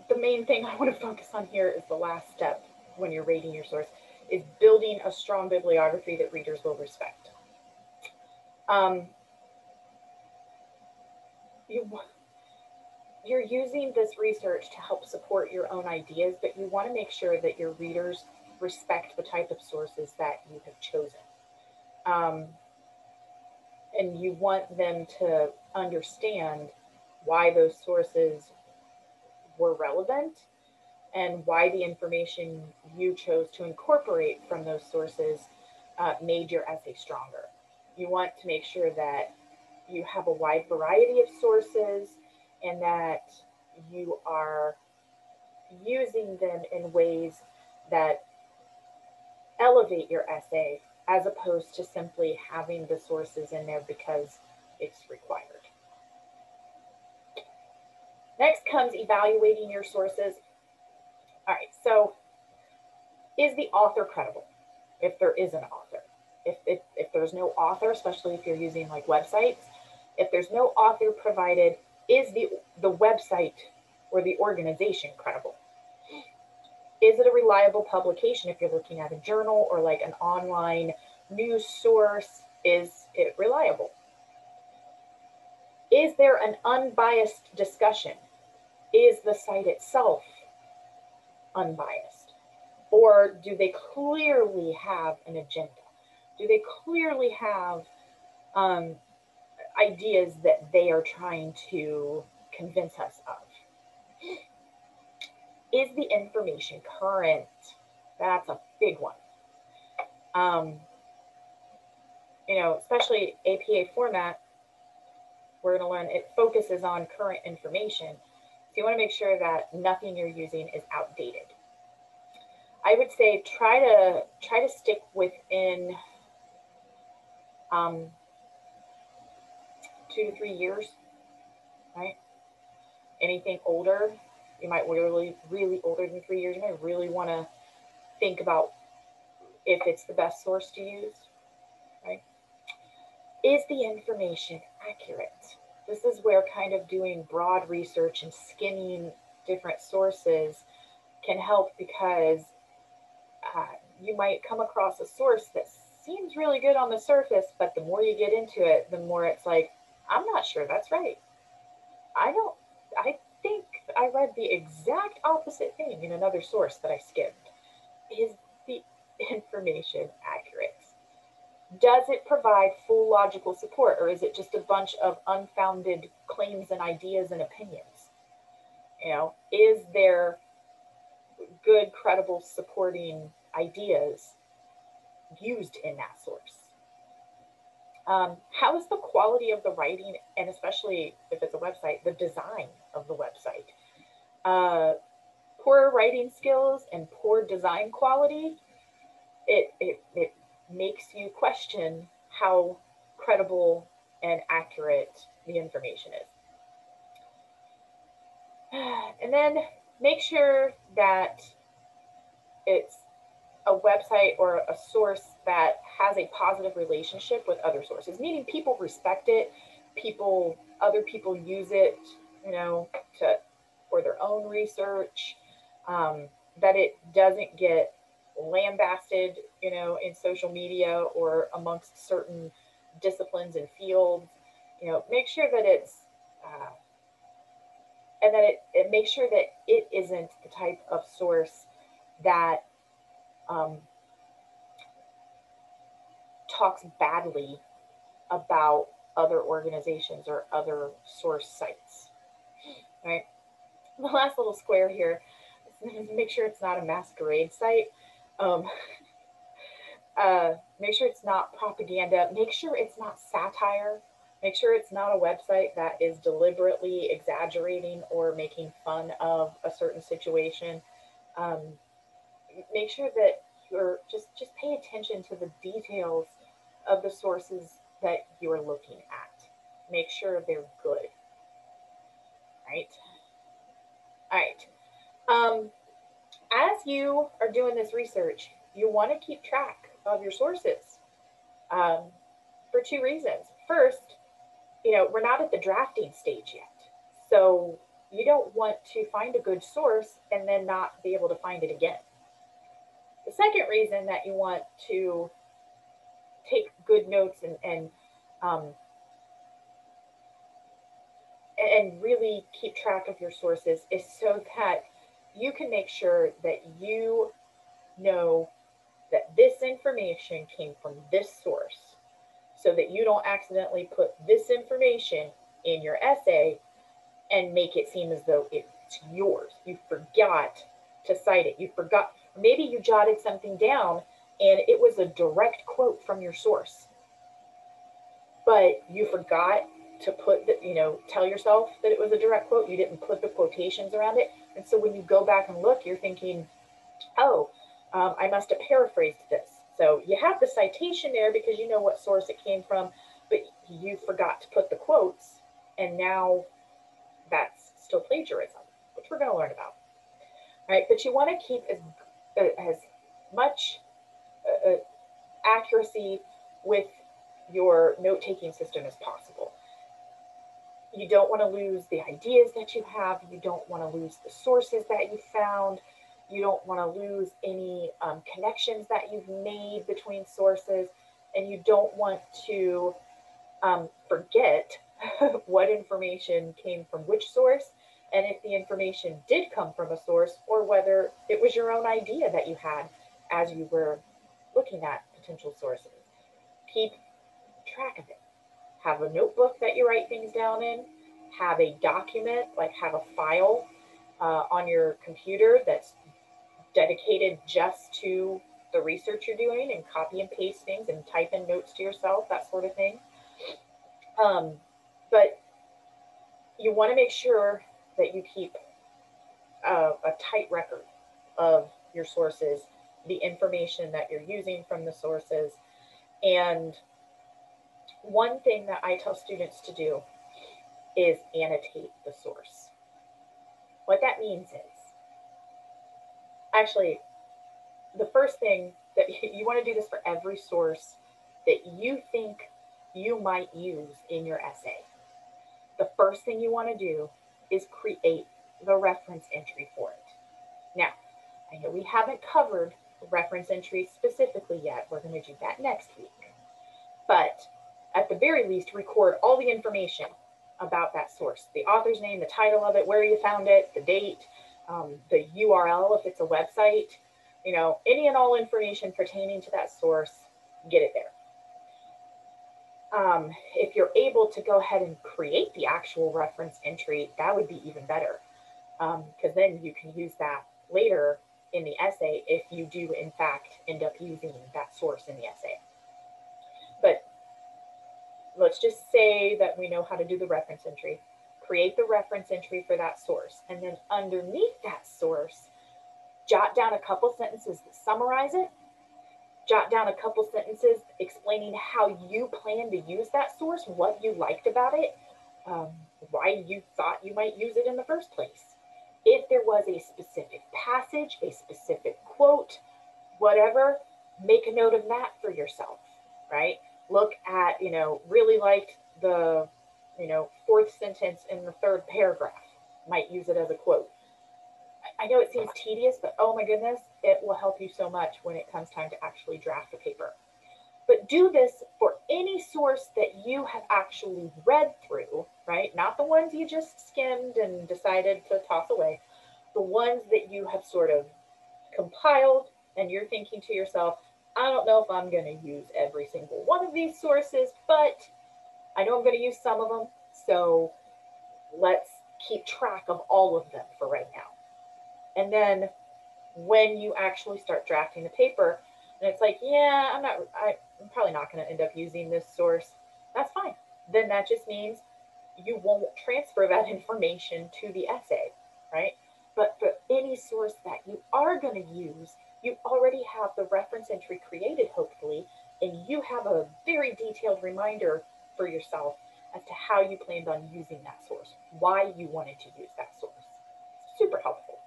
the main thing I want to focus on here is the last step when you're rating your source, is building a strong bibliography that readers will respect. You're using this research to help support your own ideas, but you want to make sure that your readers respect the type of sources that you have chosen. And you want them to understand why those sources were relevant and why the information you chose to incorporate from those sources made your essay stronger. You want to make sure that you have a wide variety of sources and that you are using them in ways that elevate your essay, as opposed to simply having the sources in there because it's required. Next comes evaluating your sources. All right, so is the author credible? If there is an author. If there's no author, especially if you're using like websites, if there's no author provided, is the website or the organization credible? Is it a reliable publication? If you're looking at a journal or like an online news source, is it reliable? Is there an unbiased discussion? Is the site itself unbiased? Or do they clearly have an agenda? Do they clearly have ideas that they are trying to convince us of? Is the information current? That's a big one. especially APA format, we're going to learn it focuses on current information. So you want to make sure that nothing you're using is outdated. I would say try to stick within 2 to 3 years, right? Anything older, you might really older than 3 years, you might really want to think about if it's the best source to use, right? Is the information accurate? This is where kind of doing broad research and skimming different sources can help, because you might come across a source that seems really good on the surface, but the more you get into it, the more it's like, I'm not sure that's right. I think I read the exact opposite thing in another source that I skimmed. Is the information accurate? Does it provide full logical support, or is it just a bunch of unfounded claims and ideas and opinions? Is there good, credible, supporting ideas used in that source? How is the quality of the writing, and especially if it's a website, the design of the website? Poor writing skills and poor design quality, it makes you question how credible and accurate the information is. And then make sure that it's a website or a source that has a positive relationship with other sources, meaning people respect it, other people use it, to for their own research, that it doesn't get lambasted, in social media or amongst certain disciplines and fields. Make sure that it's and that it makes sure that it isn't the type of source that talks badly about other organizations or other source sites, right? The last little square here, make sure it's not a masquerade site. Um, make sure it's not propaganda. Make sure it's not satire. Make sure it's not a website that is deliberately exaggerating or making fun of a certain situation. Um, Make sure that you're just pay attention to the details of the sources that you're looking at. Make sure they're good, right? All right. As you are doing this research, you want to keep track of your sources, um, for two reasons. First, we're not at the drafting stage yet. So you don't want to find a good source and then not be able to find it again. The second reason that you want to take good notes um, and really keep track of your sources is so that you can make sure that you know that this information came from this source, so that you don't accidentally put this information in your essay and make it seem as though it's yours. You forgot to cite it. You forgot, maybe you jotted something down and it was a direct quote from your source, but you forgot to put tell yourself that it was a direct quote. You didn't put the quotations around it. And so when you go back and look, you're thinking, oh, I must have paraphrased this. So you have the citation there because you know what source it came from, but you forgot to put the quotes, and now that's still plagiarism, which we're going to learn about. All right, but you want to keep as much accuracy with your note-taking system as possible. You don't want to lose the ideas that you have. You don't want to lose the sources that you found. You don't want to lose any connections that you've made between sources. And you don't want to forget what information came from which source, and if the information did come from a source, or whether it was your own idea that you had as you were looking at potential sources. Keep track of it. Have a notebook that you write things down in. Have a document, like have a file on your computer that's dedicated just to the research you're doing and copy and paste things and type in notes to yourself, that sort of thing. But you want to make sure that you keep a tight record of your sources, the information that you're using from the sources. And one thing that I tell students to do is annotate the source. What that means is, actually, the first thing that you want to do this for every source that you think you might use in your essay. The first thing you want to do is create the reference entry for it. Now, I know we haven't covered reference entries specifically yet. We're going to do that next week. But at the very least, record all the information about that source. The author's name, the title of it, where you found it, the date, the URL if it's a website, any and all information pertaining to that source, get it there. If you're able to go ahead and create the actual reference entry, that would be even better, because then you can use that later in the essay if you do in fact end up using that source in the essay. But let's just say that we know how to do the reference entry. Create the reference entry for that source, and then underneath that source, jot down a couple sentences that summarize it. Jot down a couple sentences explaining how you plan to use that source, what you liked about it, why you thought you might use it in the first place. If there was a specific passage, a specific quote, whatever, make a note of that for yourself, right? Look at, really liked the, fourth sentence in the third paragraph. Might use it as a quote. I know it seems tedious, but oh my goodness, it will help you so much when it comes time to actually draft a paper. But do this for any source that you have actually read through, right? Not the ones you just skimmed and decided to toss away. The ones that you have sort of compiled and you're thinking to yourself, I don't know if I'm going to use every single one of these sources, but I know I'm going to use some of them. So let's keep track of all of them for right now. And then when you actually start drafting the paper, and it's like, yeah, I'm probably not going to end up using this source, that's fine. Then that just means you won't transfer that information to the essay, right? But for any source that you are going to use, you already have the reference entry created, hopefully, and you have a very detailed reminder for yourself as to how you planned on using that source, why you wanted to use that source. Super helpful.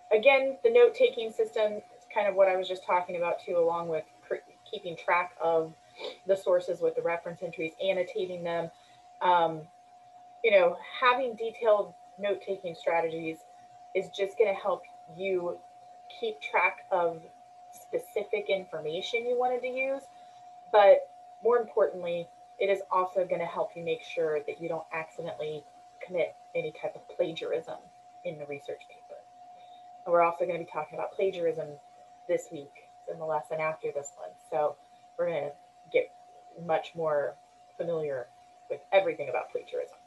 Again, the note-taking system is kind of what I was just talking about too, along with keeping track of the sources with the reference entries, annotating them. Having detailed note-taking strategies is just going to help you keep track of specific information you wanted to use. But more importantly, it is also going to help you make sure that you don't accidentally commit any type of plagiarism in the research paper. And we're also going to be talking about plagiarism this week in the lesson after this one. So we're going to get much more familiar with everything about plagiarism.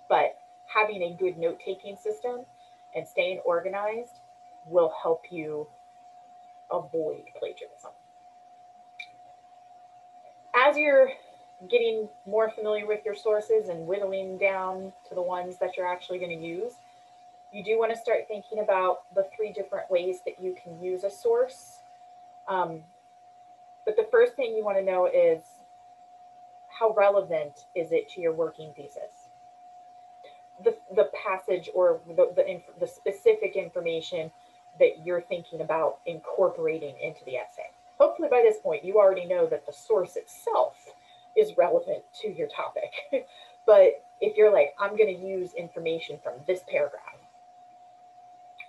But having a good note-taking system and staying organized will help you avoid plagiarism. As you're getting more familiar with your sources and whittling down to the ones that you're actually going to use, you do want to start thinking about the 3 different ways that you can use a source. But the first thing you want to know is, how relevant is it to your working thesis? The passage or the specific information that you're thinking about incorporating into the essay. Hopefully by this point, you already know that the source itself is relevant to your topic. But if you're like, I'm going to use information from this paragraph,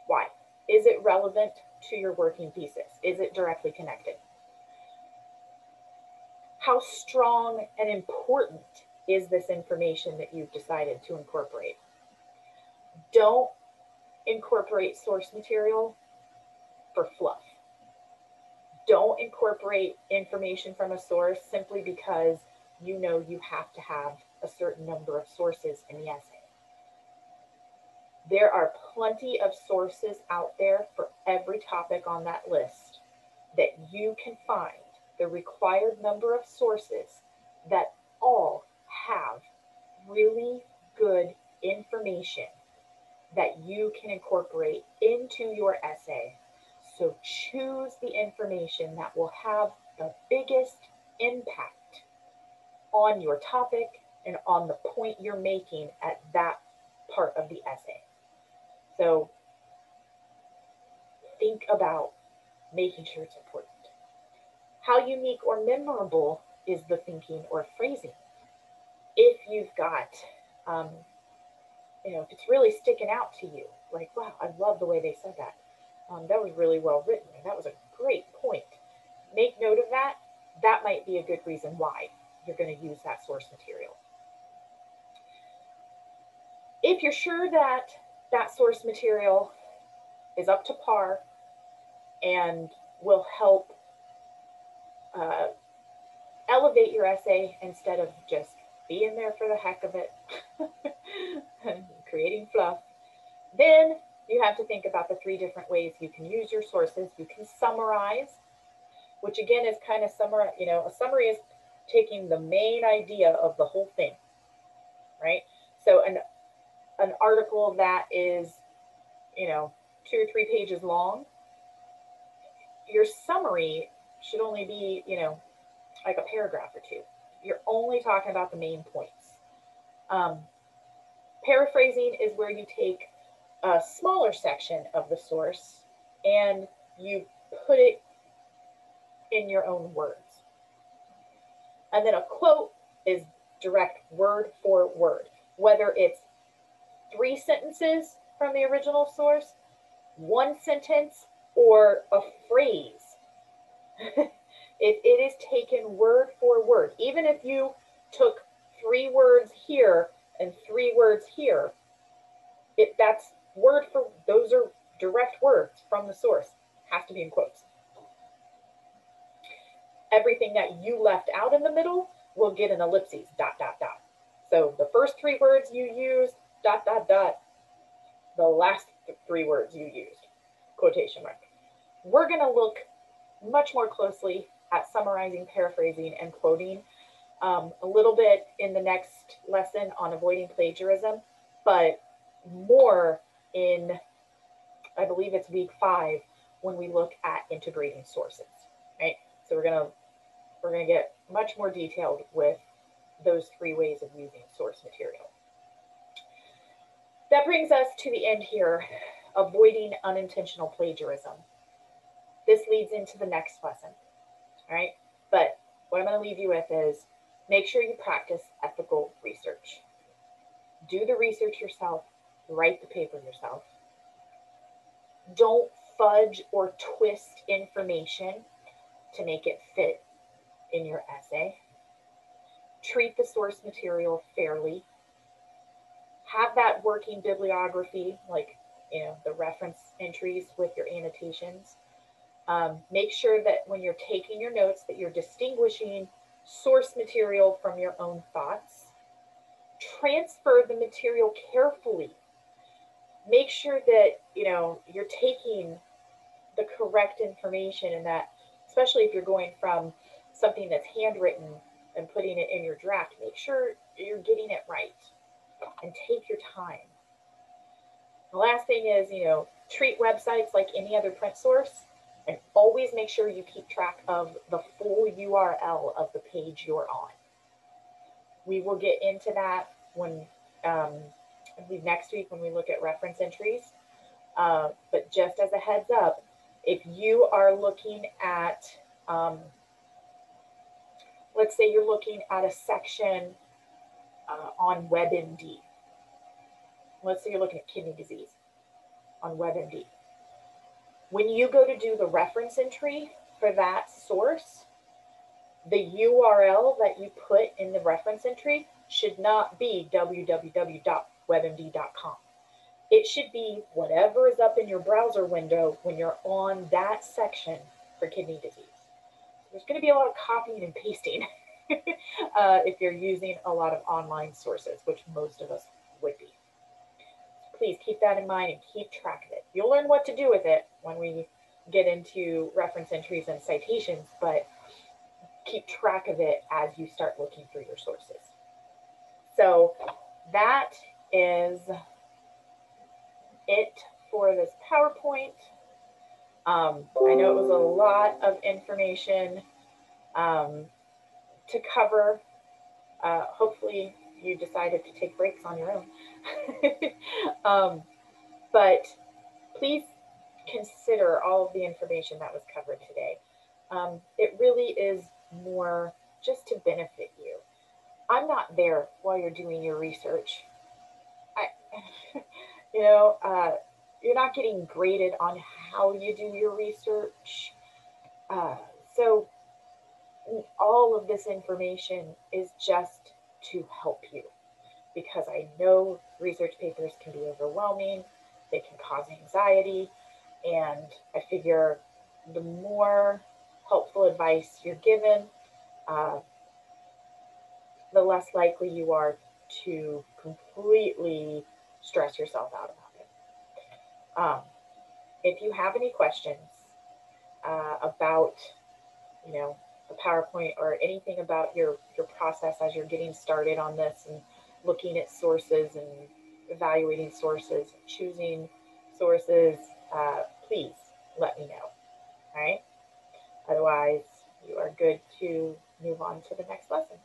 why? Is it relevant to your working thesis? Is it directly connected? How strong and important is this information that you've decided to incorporate? Don't incorporate source material for fluff. Don't incorporate information from a source simply because you know you have to have a certain number of sources in the essay. There are plenty of sources out there for every topic on that list that you can find the required number of sources that all have really good information that you can incorporate into your essay. So choose the information that will have the biggest impact on your topic and on the point you're making at that part of the essay. So think about making sure it's important. How unique or memorable is the thinking or phrasing? If you've got, um, if it's really sticking out to you, like, wow, I love the way they said that. That was really well written, and that was a great point. Make note of that. That might be a good reason why you're going to use that source material. If you're sure that that source material is up to par and will help elevate your essay instead of just being there for the heck of it, creating fluff, then you have to think about the 3 different ways you can use your sources. You can summarize, which again is kind of summary. A summary is taking the main idea of the whole thing, right? So an article that is, 2 or 3 pages long, your summary should only be, like a paragraph or 2. You're only talking about the main points. Paraphrasing is where you take a smaller section of the source and you put it in your own words. And then a quote is direct word for word, whether it's 3 sentences from the original source, 1 sentence, or a phrase. It is taken word for word. Even if you took 3 words here and 3 words here, that's word for, those are direct words from the source. Has to be in quotes. Everything that you left out in the middle will get an ellipses, ... So the first 3 words you used, ... The last 3 words you used, quotation mark. We're going to look much more closely at summarizing, paraphrasing, and quoting a little bit in the next lesson on avoiding plagiarism, but more in, I believe it's week 5, when we look at integrating sources, right? So we're gonna get much more detailed with those 3 ways of using source material. That brings us to the end here, avoiding unintentional plagiarism. This leads into the next lesson, all right? But what I'm going to leave you with is make sure you practice ethical research. Do the research yourself, write the paper yourself. Don't fudge or twist information to make it fit in your essay. Treat the source material fairly. Have that working bibliography, like the reference entries with your annotations. Make sure that when you're taking your notes that you're distinguishing source material from your own thoughts. Transfer the material carefully. Make sure that you're taking the correct information, and that, especially if you're going from something that's handwritten and putting it in your draft, make sure you're getting it right and take your time. The last thing is, treat websites like any other print source, and always make sure you keep track of the full URL of the page you're on. We will get into that when next week when we look at reference entries. But just as a heads up, if you are looking at, let's say you're looking at a section on WebMD. Let's say you're looking at kidney disease on WebMD. When you go to do the reference entry for that source, the URL that you put in the reference entry should not be www.webmd.com. It should be whatever is up in your browser window when you're on that section for kidney disease. There's going to be a lot of copying and pasting if you're using a lot of online sources, which most of us would be. please keep that in mind and keep track of it. You'll learn what to do with it when we get into reference entries and citations, but keep track of it as you start looking through your sources. So that is it for this PowerPoint. I know it was a lot of information to cover. Hopefully you decided to take breaks on your own. But please consider all of the information that was covered today. It really is more just to benefit you. I'm not there while you're doing your research. You know, you're not getting graded on how you do your research. So all of this information is just to help you, because I know research papers can be overwhelming, they can cause anxiety, and I figure the more helpful advice you're given, the less likely you are to completely stress yourself out about it. If you have any questions about, you know, the PowerPoint or anything about your process as you're getting started on this and looking at sources and evaluating sources, choosing sources, please let me know. All right. Otherwise, you are good to move on to the next lesson.